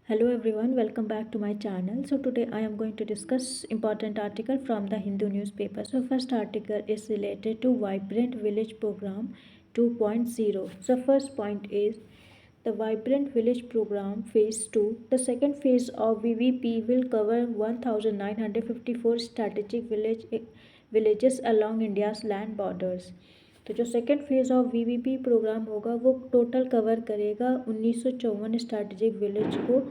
Hello everyone, welcome back to my channel. So today I am going to discuss important article from the Hindu newspaper. So first article is related to Vibrant Village Program 2.0. So first point is the Vibrant Village Program Phase 2. The second phase of VVP will cover 1954 strategic villages along India's land borders. तो जो second phase of VVP programme होगा वो total cover करेगा 1954 strategic village को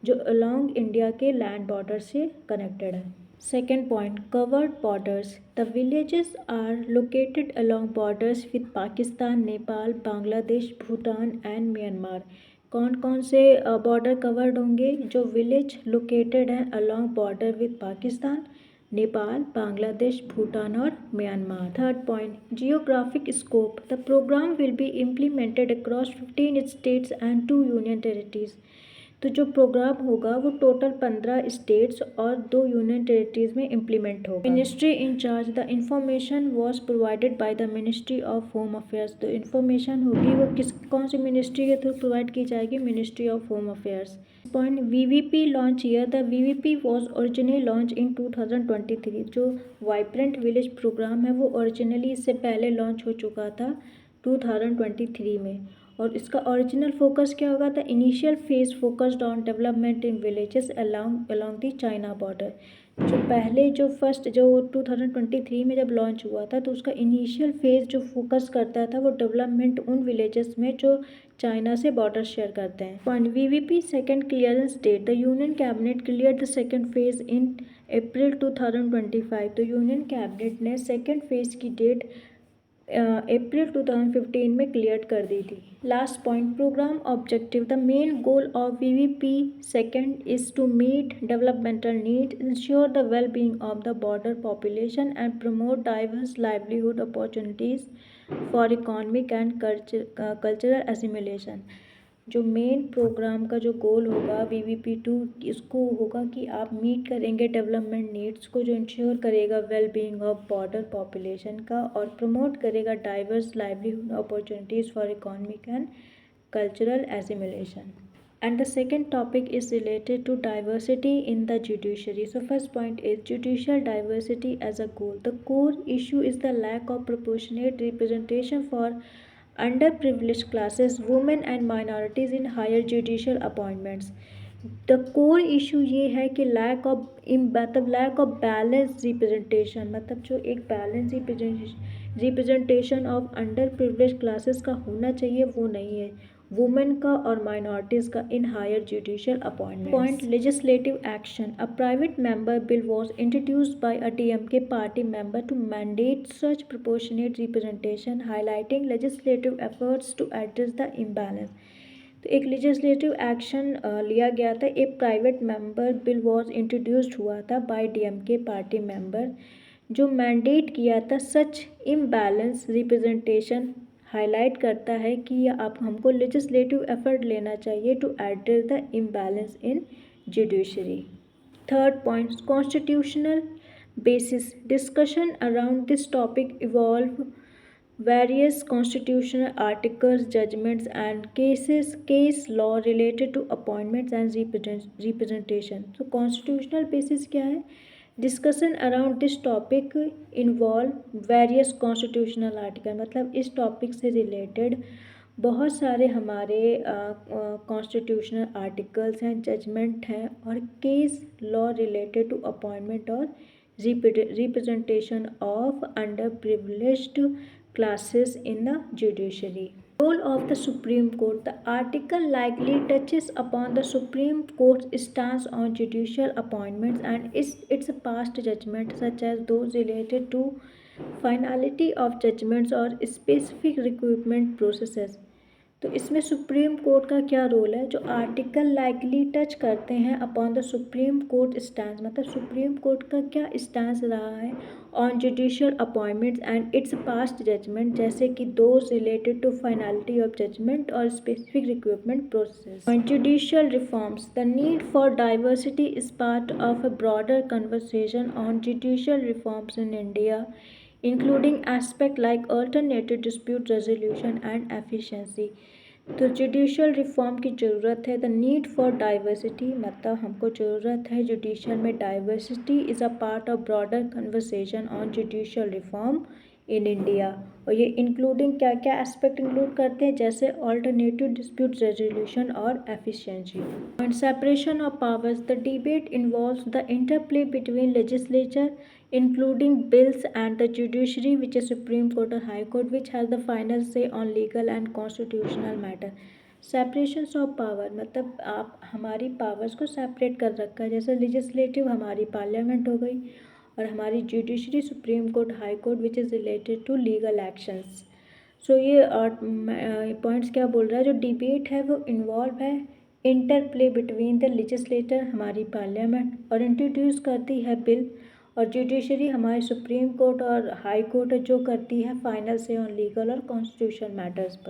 जो along India के land border से connected है. Second point, covered borders. The villages are located along borders with Pakistan, Nepal, Bangladesh, Bhutan and Myanmar. कौन कौन से बॉर्डर कवर्ड होंगे? जो विलेज लोकेटेड हैं along border with Pakistan, Nepal, Bangladesh, Bhutan और Myanmar. Third point, geographic scope. The programme will be implemented across 15 states and 2 union territories. तो जो programme होगा वो टोटल 15 स्टेट्स और 2 यूनियन टेरिटरीज में इम्प्लीमेंट होगा. Ministry in charge. The information was provided by the ministry of home affairs. तो information होगी वो कौन सी मिनिस्ट्री के थ्रू प्रोवाइड की जाएगी? Ministry of home affairs. Point, VVP launch year. The VVP was originally launched in 2023. जो vibrant village programme है वो ओरिजिनली इससे पहले लॉन्च हो चुका था 2023 में. और इसका ओरिजिनल फोकस क्या होगा? The initial phase focused on development in villages along the China border. जो पहले जो 2023 में जब लॉन्च हुआ था तो उसका इनिशियल फेज जो फोकस करता था वो डेवलपमेंट उन विलेजेस में जो चाइना से बॉर्डर शेयर करते हैं. Point, VVP second clearance date. The union cabinet clear the second phase in April 2025. तो यूनियन कैबिनेट ने सेकेंड फेज की डेट अप्रैल 2015 में क्लियर कर दी थी. Last point, programme objective. The main goal of VVP second is to meet developmental need, ensure the well being of the border population and promote diverse livelihood opportunities for economic and cultural assimilation. जो main programme का जो गोल होगा VVP2 इसको होगा कि आप meet करेंगे development needs को जो इंश्योर करेगा well being of border population का और प्रमोट करेगा diverse livelihood opportunities for economic and cultural assimilation. And the second topic is related to diversity in the judiciary. So first point is judicial diversity as a goal. The core issue is the lack of proportionate representation for underprivileged classes, women and minorities in higher judicial appointments. The core issue ये है कि lack of balance representation, मतलब जो एक balance representation of under privilege classes का होना चाहिए वो नहीं है वुमेन का और माइनॉरिटीज़ का in higher judicial appointment. Point, legislative action. A private member bill was introduced by a DMK party member to mandate such proportionate representation, highlighting legislative efforts to address the imbalance. तो एक legislative action लिया गया था. एक private member bill was introduced हुआ था by DMK party member जो mandate किया था सच इम्बैलेंस रिप्रेजेंटेशन, हाईलाइट करता है कि आप हमको लेजिस्लेटिव एफर्ट लेना चाहिए to address the imbalance in judiciary. Third point, constitutional basis. Discussion around this topic involve various constitutional articles, judgments and case law related to appointments and representation. So constitutional basis क्या है? Discussion around this topic involve various constitutional article. मतलब इस topic से related बहुत सारे हमारे constitutional articles हैं, judgment हैं और case law related to appointment और representation of underprivileged classes in the judiciary. Role of the Supreme Court. The article likely touches upon the Supreme Court's stance on judicial appointments and its past judgments such as those related to finality of judgments or specific recruitment processes. तो इसमें supreme court का क्या role है? जो article likely touch करते हैं upon the supreme court stand, मतलब supreme court का क्या स्टैंड रहा है on judicial appointments and its past judgment, जैसे कि those related to finality of judgment और specific recruitment process. Judicial reforms. The need for diversity is part of a broader conversation on judicial reforms in India including aspects like alternative dispute resolution and efficiency. तो judicial reform की ज़रूरत है। The need for diversity, मतलब हमको ज़रूरत है judicial में diversity is a part of broader conversation on judicial reform in India. और ये इंक्लूडिंग क्या क्या एस्पेक्ट इंक्लूड करते हैं, जैसे ऑल्टरनेटिव डिस्प्यूट रेजोल्यूशन और efficiency. And separation of powers, the debate involves the interplay between legislature including bills and the judiciary, which is Supreme Court or High Court, which has the final say on legal and constitutional matter. Separations of power, मतलब आप हमारी powers को separate कर रखा है, जैसे legislative हमारी parliament हो गई और हमारी judiciary supreme court, high court, which is related to legal actions. So ये पॉइंट्स क्या बोल रहा है, जो डिबेट है वो इन्वॉल्व है इंटरप्ले बिटवीन द लेजिस्लेटर हमारी पार्लियामेंट और इंट्रोड्यूस करती है बिल, और जुडिशरी हमारी सुप्रीम कोर्ट और हाई कोर्ट जो करती है फाइनल से ऑन लीगल और कॉन्स्टिट्यूशनल मैटर्स पर।